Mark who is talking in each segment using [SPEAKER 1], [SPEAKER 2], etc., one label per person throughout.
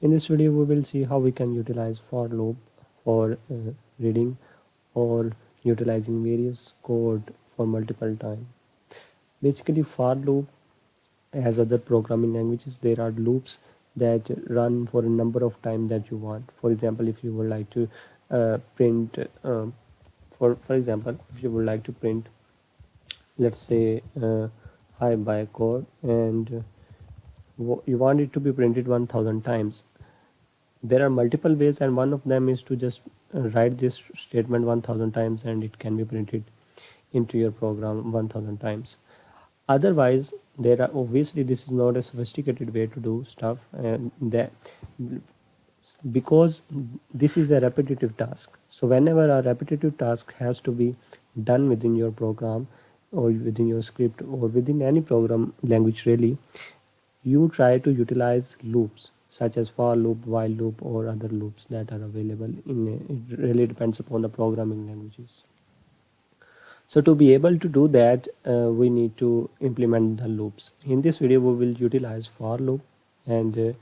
[SPEAKER 1] In this video we will see how we can utilize for loop for reading or utilizing various code for multiple time. Basically for loop, as other programming languages, there are loops that run for a number of time that you want. For example, if you would like to print for example, if you would like to print, let's say, hi by code, and you want it to be printed 1000 times. There are multiple ways, and one of them is to just write this statement 1000 times and it can be printed into your program 1000 times. Otherwise, there are, obviously this is not a sophisticated way to do stuff, and that because this is a repetitive task. So whenever a repetitive task has to be done within your program or within your script or within any program language really, you try to utilize loops such as for loop, while loop, or other loops that are available it really depends upon the programming languages. So to be able to do that, we need to implement the loops. In this video we will utilize for loop, and we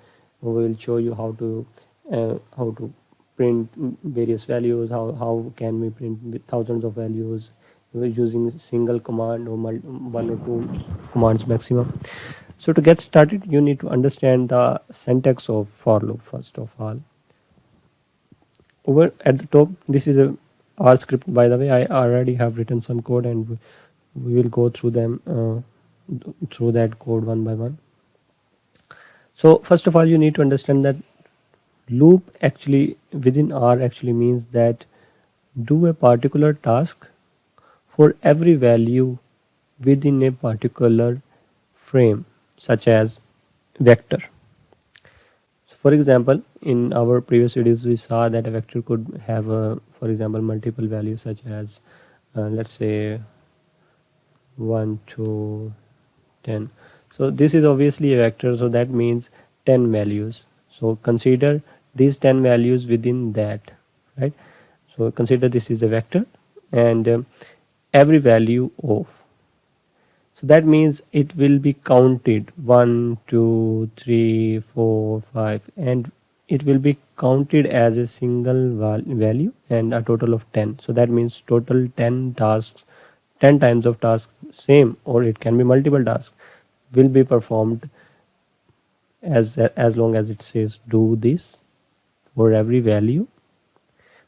[SPEAKER 1] will show you how to print various values, how can we print with thousands of values using single command or one or two commands maximum. So to get started, you need to understand the syntax of for loop first of all. Over at the top, this is a R script. By the way, I already have written some code, and we will go through them through that code one by one. So first of all, you need to understand that loop actually within R actually means that do a particular task for every value within a particular frame, such as vector. So for example, in our previous videos we saw that a vector could have for example multiple values such as let's say 1 to 10. So this is obviously a vector, so that means 10 values. So consider these 10 values within that, right? So consider this is a vector, and every value of, so that means it will be counted 1 2 3 4 5, and it will be counted as a single value and a total of 10. So that means total 10 tasks, 10 times of task same, or it can be multiple tasks, will be performed as long as it says do this for every value.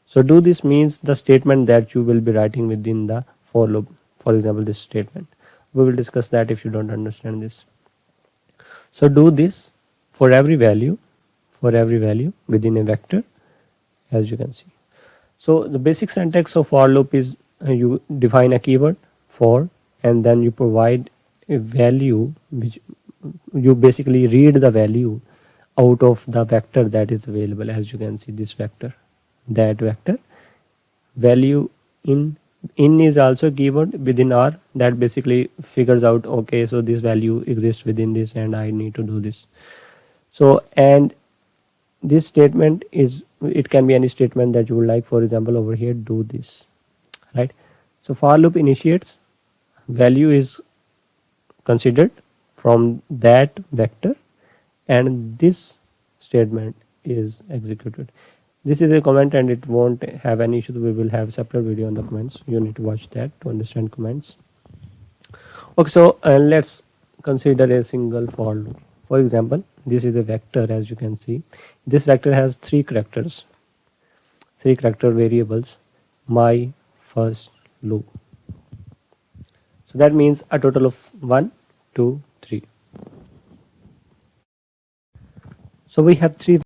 [SPEAKER 1] So do this means the statement that you will be writing within the for loop. For example, this statement, we will discuss that if you don't understand this. So do this for every value within a vector, as you can see. So the basic syntax of for loop is you define a keyword for, and then you provide a value which you basically read the value out of the vector that is available. As you can see, this vector, that vector value in is also a keyword within R that basically figures out, okay, so this value exists within this and I need to do this. So, and this statement is, it can be any statement that you would like. For example, over here, do this, right? So for loop initiates, value is considered from that vector, and this statement is executed. This is a comment and it won't have any issues. We will have separate video on the comments. You need to watch that to understand comments. Okay, so let's consider a single for loop. For example, this is a vector. As you can see, this vector has three character variables, my first loop. So that means a total of 1 2 3. So we have three